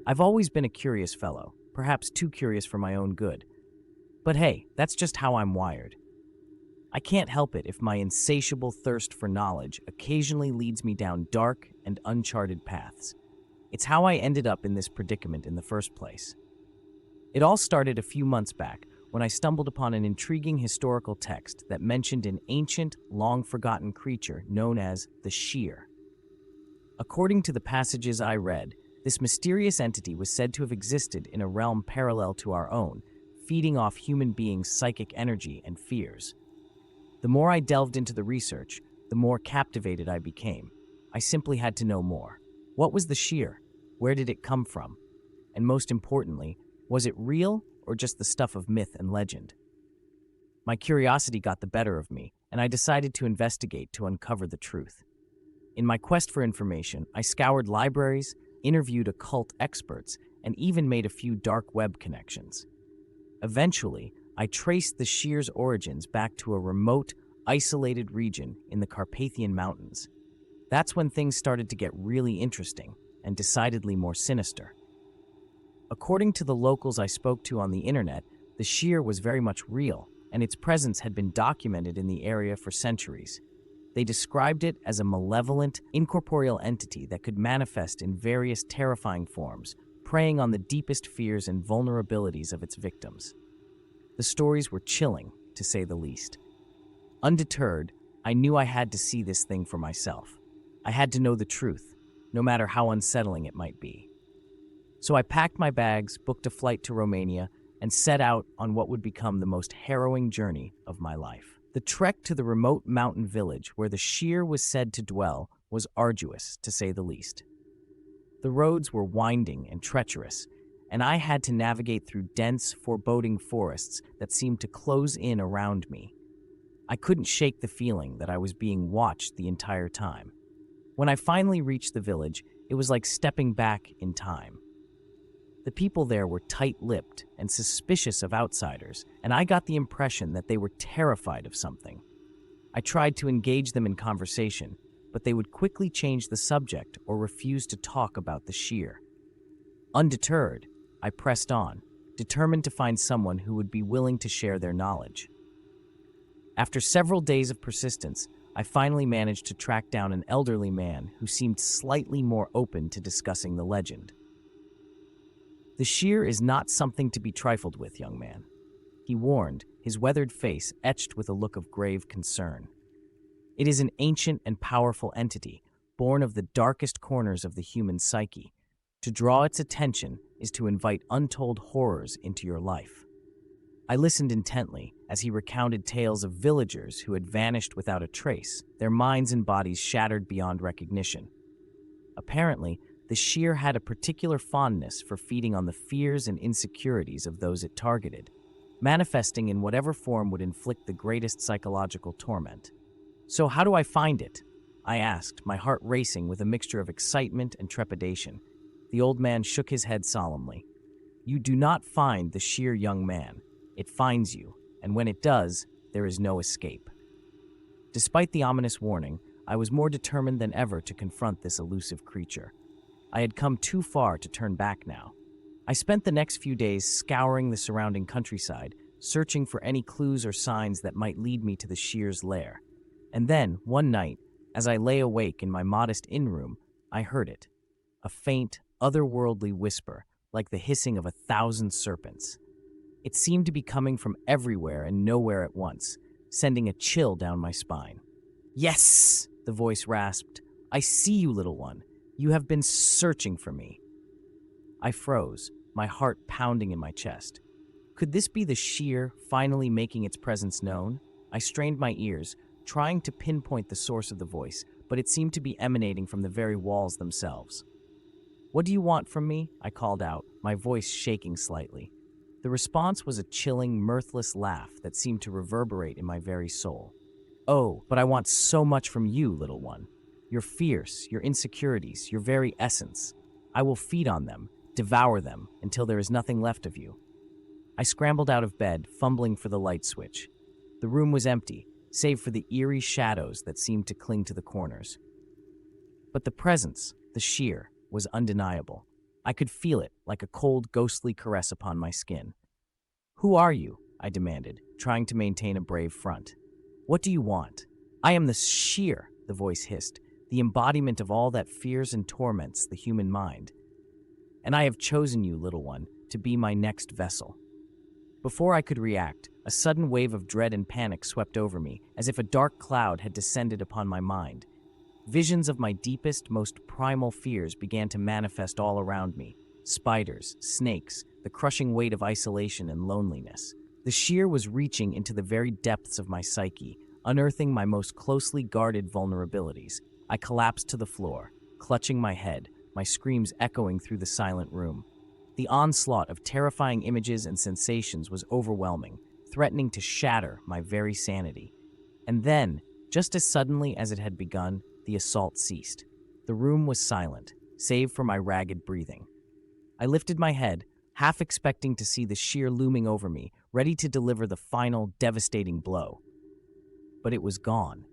I've always been a curious fellow, perhaps too curious for my own good. But hey, that's just how I'm wired. I can't help it if my insatiable thirst for knowledge occasionally leads me down dark and uncharted paths. It's how I ended up in this predicament in the first place. It all started a few months back when I stumbled upon an intriguing historical text that mentioned an ancient, long-forgotten creature known as the Sheer. According to the passages I read, this mysterious entity was said to have existed in a realm parallel to our own, feeding off human beings' psychic energy and fears. The more I delved into the research, the more captivated I became. I simply had to know more. What was the Sheer? Where did it come from? And most importantly, was it real or just the stuff of myth and legend? My curiosity got the better of me, and I decided to investigate to uncover the truth. In my quest for information, I scoured libraries, interviewed occult experts, and even made a few dark web connections. Eventually, I traced the Sheer's origins back to a remote, isolated region in the Carpathian Mountains. That's when things started to get really interesting and decidedly more sinister. According to the locals I spoke to on the internet, the Sheer was very much real, and its presence had been documented in the area for centuries. They described it as a malevolent, incorporeal entity that could manifest in various terrifying forms, preying on the deepest fears and vulnerabilities of its victims. The stories were chilling, to say the least. Undeterred, I knew I had to see this thing for myself. I had to know the truth, no matter how unsettling it might be. So I packed my bags, booked a flight to Romania, and set out on what would become the most harrowing journey of my life. The trek to the remote mountain village where the Sheer was said to dwell was arduous, to say the least. The roads were winding and treacherous, and I had to navigate through dense, foreboding forests that seemed to close in around me. I couldn't shake the feeling that I was being watched the entire time. When I finally reached the village, it was like stepping back in time. The people there were tight-lipped and suspicious of outsiders, and I got the impression that they were terrified of something. I tried to engage them in conversation, but they would quickly change the subject or refuse to talk about the Sheer. Undeterred, I pressed on, determined to find someone who would be willing to share their knowledge. After several days of persistence, I finally managed to track down an elderly man who seemed slightly more open to discussing the legend. The Sheer is not something to be trifled with, young man, he warned, his weathered face etched with a look of grave concern. It is an ancient and powerful entity, born of the darkest corners of the human psyche. To draw its attention is to invite untold horrors into your life. I listened intently as he recounted tales of villagers who had vanished without a trace, their minds and bodies shattered beyond recognition. Apparently, the Sheer had a particular fondness for feeding on the fears and insecurities of those it targeted, manifesting in whatever form would inflict the greatest psychological torment. "So how do I find it?" I asked, my heart racing with a mixture of excitement and trepidation. The old man shook his head solemnly. "You do not find the Sheer, young man. It finds you, and when it does, there is no escape." Despite the ominous warning, I was more determined than ever to confront this elusive creature. I had come too far to turn back now. I spent the next few days scouring the surrounding countryside, searching for any clues or signs that might lead me to the Sheer's lair. And then, one night, as I lay awake in my modest inn-room, I heard it. A faint, otherworldly whisper, like the hissing of 1,000 serpents. It seemed to be coming from everywhere and nowhere at once, sending a chill down my spine. "Yes!" the voice rasped. "I see you, little one. You have been searching for me." I froze, my heart pounding in my chest. Could this be the Sheer finally making its presence known? I strained my ears, trying to pinpoint the source of the voice, but it seemed to be emanating from the very walls themselves. "What do you want from me?" I called out, my voice shaking slightly. The response was a chilling, mirthless laugh that seemed to reverberate in my very soul. "Oh, but I want so much from you, little one. Your fears, your insecurities, your very essence. I will feed on them, devour them, until there is nothing left of you." I scrambled out of bed, fumbling for the light switch. The room was empty, save for the eerie shadows that seemed to cling to the corners. But the presence, the Sheer, was undeniable. I could feel it, like a cold, ghostly caress upon my skin. "Who are you?" I demanded, trying to maintain a brave front. "What do you want?" "I am the sheer," the voice hissed, "the embodiment of all that fears and torments the human mind. And I have chosen you, little one, to be my next vessel." Before I could react, a sudden wave of dread and panic swept over me, as if a dark cloud had descended upon my mind. Visions of my deepest, most primal fears began to manifest all around me. Spiders, snakes, the crushing weight of isolation and loneliness. The sheer was reaching into the very depths of my psyche, unearthing my most closely guarded vulnerabilities. I collapsed to the floor, clutching my head, my screams echoing through the silent room. The onslaught of terrifying images and sensations was overwhelming, threatening to shatter my very sanity. And then, just as suddenly as it had begun, the assault ceased. The room was silent, save for my ragged breathing. I lifted my head, half expecting to see the sheer looming over me, ready to deliver the final, devastating blow. But it was gone.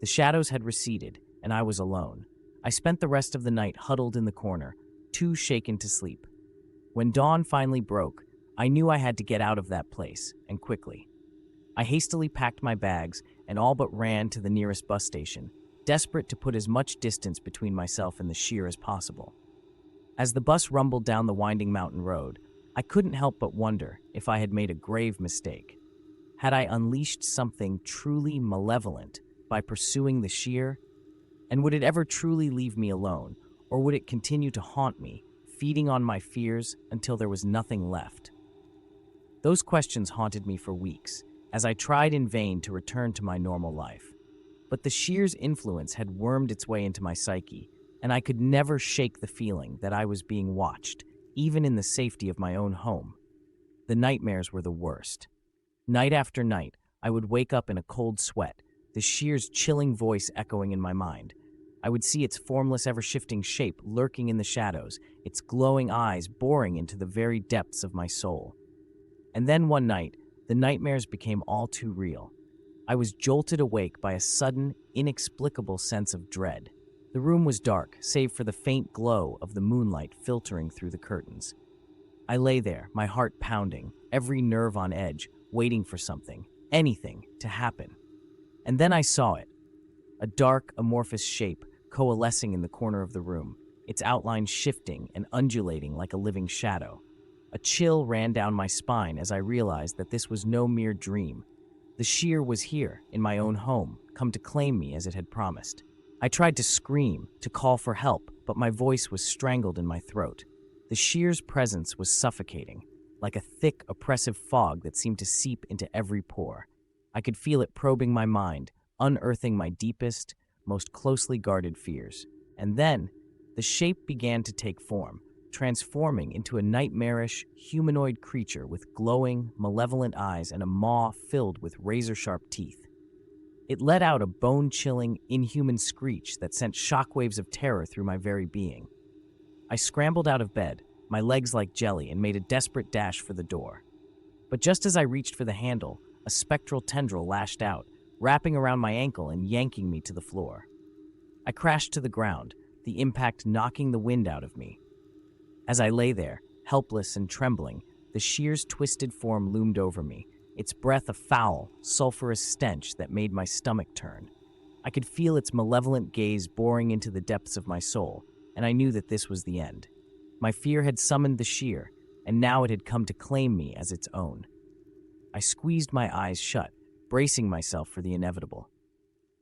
The shadows had receded, and I was alone. I spent the rest of the night huddled in the corner, too shaken to sleep. When dawn finally broke, I knew I had to get out of that place, and quickly. I hastily packed my bags and all but ran to the nearest bus station, desperate to put as much distance between myself and the sheer as possible. As the bus rumbled down the winding mountain road, I couldn't help but wonder if I had made a grave mistake. Had I unleashed something truly malevolent by pursuing the sheer? And would it ever truly leave me alone, or would it continue to haunt me, feeding on my fears until there was nothing left? Those questions haunted me for weeks, as I tried in vain to return to my normal life. But the sheer's influence had wormed its way into my psyche, and I could never shake the feeling that I was being watched, even in the safety of my own home. The nightmares were the worst. Night after night, I would wake up in a cold sweat, the sheer's chilling voice echoing in my mind. I would see its formless, ever-shifting shape lurking in the shadows, its glowing eyes boring into the very depths of my soul. And then one night, the nightmares became all too real. I was jolted awake by a sudden, inexplicable sense of dread. The room was dark, save for the faint glow of the moonlight filtering through the curtains. I lay there, my heart pounding, every nerve on edge, waiting for something, anything, to happen. And then I saw it. A dark, amorphous shape coalescing in the corner of the room, its outline shifting and undulating like a living shadow. A chill ran down my spine as I realized that this was no mere dream. The sheer was here, in my own home, come to claim me as it had promised. I tried to scream, to call for help, but my voice was strangled in my throat. The sheer's presence was suffocating, like a thick, oppressive fog that seemed to seep into every pore. I could feel it probing my mind, unearthing my deepest, most closely guarded fears. And then, the shape began to take form, transforming into a nightmarish, humanoid creature with glowing, malevolent eyes and a maw filled with razor-sharp teeth. It let out a bone-chilling, inhuman screech that sent shockwaves of terror through my very being. I scrambled out of bed, my legs like jelly, and made a desperate dash for the door. But just as I reached for the handle, a spectral tendril lashed out, wrapping around my ankle and yanking me to the floor. I crashed to the ground, the impact knocking the wind out of me. As I lay there, helpless and trembling, the sheer's twisted form loomed over me, its breath a foul, sulfurous stench that made my stomach turn. I could feel its malevolent gaze boring into the depths of my soul, and I knew that this was the end. My fear had summoned the sheer, and now it had come to claim me as its own. I squeezed my eyes shut, bracing myself for the inevitable.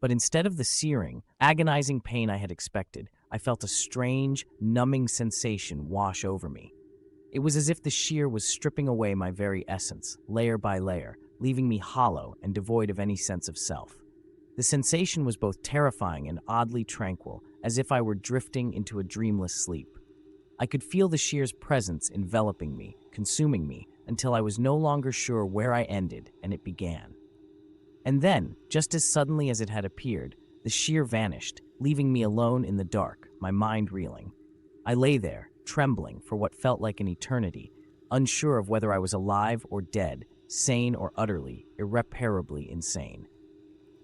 But instead of the searing, agonizing pain I had expected, I felt a strange, numbing sensation wash over me. It was as if the sheer was stripping away my very essence, layer by layer, leaving me hollow and devoid of any sense of self. The sensation was both terrifying and oddly tranquil, as if I were drifting into a dreamless sleep. I could feel the sheer's presence enveloping me, consuming me, until I was no longer sure where I ended and it began. And then, just as suddenly as it had appeared, the sheer vanished, leaving me alone in the dark, my mind reeling. I lay there, trembling for what felt like an eternity, unsure of whether I was alive or dead, sane or utterly, irreparably insane.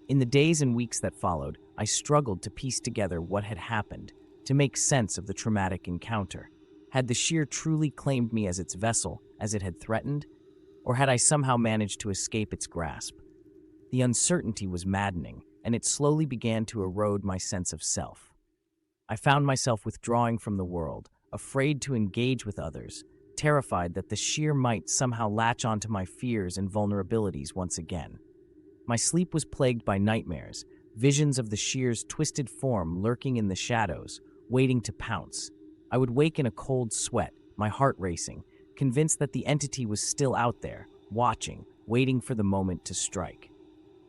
In the days and weeks that followed, I struggled to piece together what had happened, to make sense of the traumatic encounter. Had the sheer truly claimed me as its vessel, as it had threatened? Or had I somehow managed to escape its grasp? The uncertainty was maddening, and it slowly began to erode my sense of self. I found myself withdrawing from the world, afraid to engage with others, terrified that the sheer might somehow latch onto my fears and vulnerabilities once again. My sleep was plagued by nightmares, visions of the sheer's twisted form lurking in the shadows, waiting to pounce. I would wake in a cold sweat, my heart racing, convinced that the entity was still out there, watching, waiting for the moment to strike.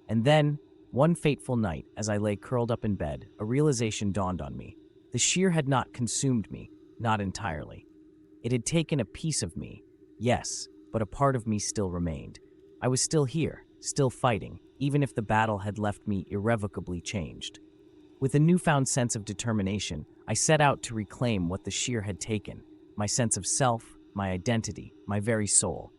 And then, one fateful night, as I lay curled up in bed, a realization dawned on me. The sheer had not consumed me, not entirely. It had taken a piece of me, yes, but a part of me still remained. I was still here, still fighting, even if the battle had left me irrevocably changed. With a newfound sense of determination, I set out to reclaim what the sheer had taken, my sense of self, my identity, my very soul.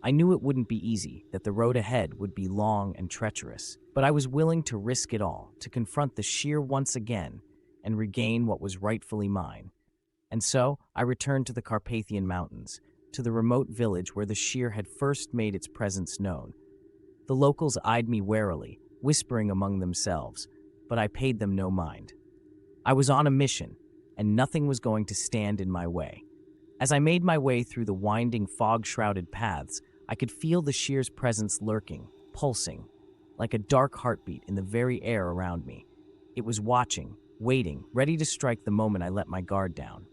I knew it wouldn't be easy, that the road ahead would be long and treacherous, but I was willing to risk it all, to confront the sheer once again and regain what was rightfully mine. And so, I returned to the Carpathian Mountains, to the remote village where the sheer had first made its presence known. The locals eyed me warily, whispering among themselves, but I paid them no mind. I was on a mission, and nothing was going to stand in my way. As I made my way through the winding, fog-shrouded paths, I could feel the sheer's presence lurking, pulsing, like a dark heartbeat in the very air around me. It was watching, waiting, ready to strike the moment I let my guard down.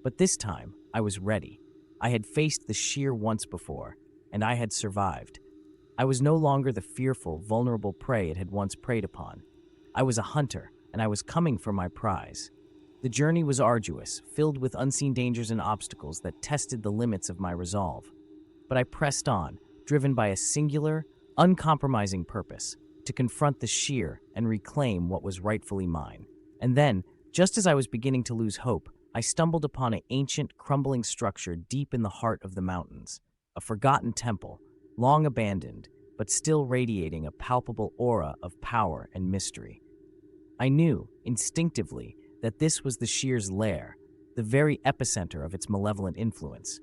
But this time, I was ready. I had faced the sheer once before, and I had survived. I was no longer the fearful, vulnerable prey it had once preyed upon. I was a hunter, and I was coming for my prize. The journey was arduous, filled with unseen dangers and obstacles that tested the limits of my resolve. But I pressed on, driven by a singular, uncompromising purpose, to confront the sheer and reclaim what was rightfully mine. And then, just as I was beginning to lose hope, I stumbled upon an ancient, crumbling structure deep in the heart of the mountains, a forgotten temple, long abandoned, but still radiating a palpable aura of power and mystery. I knew, instinctively, that this was the sheer's lair, the very epicenter of its malevolent influence,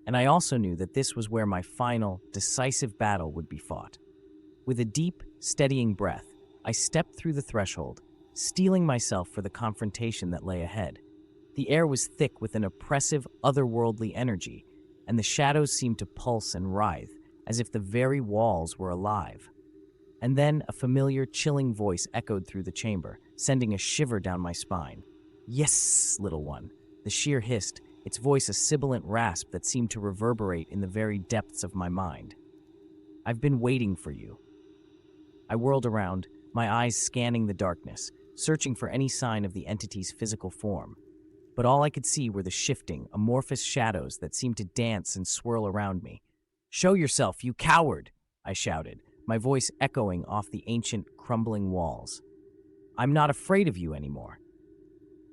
and I also knew that this was where my final, decisive battle would be fought. With a deep, steadying breath, I stepped through the threshold, steeling myself for the confrontation that lay ahead. The air was thick with an oppressive, otherworldly energy, and the shadows seemed to pulse and writhe, as if the very walls were alive. And then a familiar, chilling voice echoed through the chamber, sending a shiver down my spine. "Yes, little one," the sheer hissed, its voice a sibilant rasp that seemed to reverberate in the very depths of my mind. "I've been waiting for you." I whirled around, my eyes scanning the darkness, searching for any sign of the entity's physical form. But all I could see were the shifting, amorphous shadows that seemed to dance and swirl around me. "Show yourself, you coward!" I shouted, my voice echoing off the ancient, crumbling walls. "I'm not afraid of you anymore."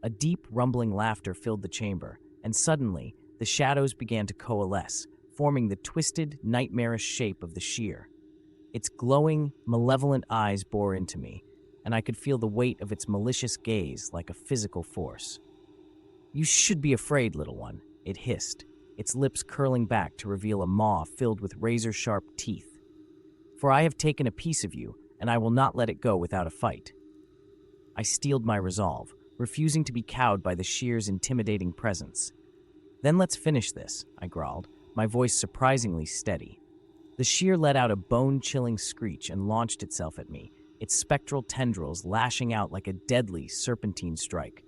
A deep, rumbling laughter filled the chamber, and suddenly, the shadows began to coalesce, forming the twisted, nightmarish shape of the sheer. Its glowing, malevolent eyes bore into me, and I could feel the weight of its malicious gaze like a physical force. "You should be afraid, little one," it hissed, its lips curling back to reveal a maw filled with razor-sharp teeth. "For I have taken a piece of you, and I will not let it go without a fight." I steeled my resolve, refusing to be cowed by the sheer's intimidating presence. "Then let's finish this," I growled, my voice surprisingly steady. The sheer let out a bone-chilling screech and launched itself at me, its spectral tendrils lashing out like a deadly, serpentine strike.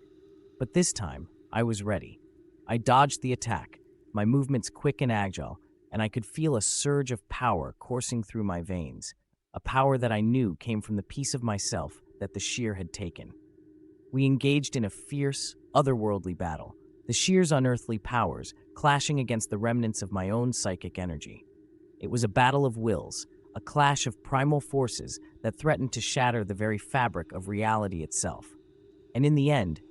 But this time, I was ready. I dodged the attack, my movements quick and agile, and I could feel a surge of power coursing through my veins, a power that I knew came from the piece of myself that the sheer had taken. We engaged in a fierce, otherworldly battle, the sheer's unearthly powers clashing against the remnants of my own psychic energy. It was a battle of wills, a clash of primal forces that threatened to shatter the very fabric of reality itself. And in the end,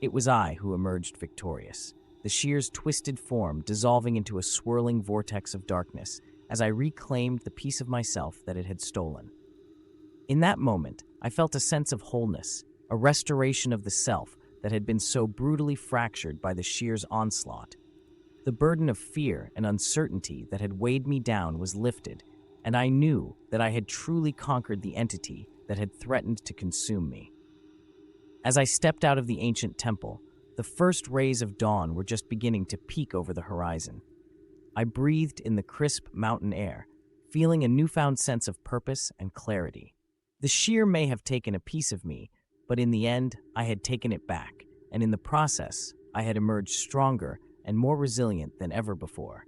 it was I who emerged victorious, the sheer's twisted form dissolving into a swirling vortex of darkness as I reclaimed the piece of myself that it had stolen. In that moment, I felt a sense of wholeness, a restoration of the self that had been so brutally fractured by the sheer's onslaught. The burden of fear and uncertainty that had weighed me down was lifted, and I knew that I had truly conquered the entity that had threatened to consume me. As I stepped out of the ancient temple, the first rays of dawn were just beginning to peek over the horizon. I breathed in the crisp mountain air, feeling a newfound sense of purpose and clarity. The sheer may have taken a piece of me, but in the end, I had taken it back, and in the process, I had emerged stronger and more resilient than ever before.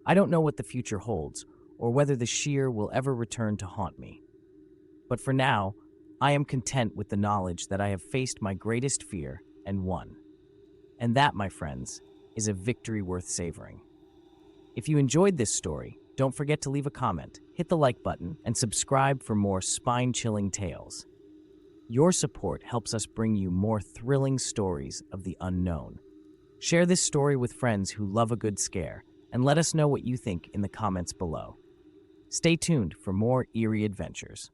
I don't know what the future holds, or whether the sheer will ever return to haunt me. But for now, I am content with the knowledge that I have faced my greatest fear and won. And that, my friends, is a victory worth savoring. If you enjoyed this story, don't forget to leave a comment, hit the like button, and subscribe for more spine-chilling tales. Your support helps us bring you more thrilling stories of the unknown. Share this story with friends who love a good scare, and let us know what you think in the comments below. Stay tuned for more eerie adventures.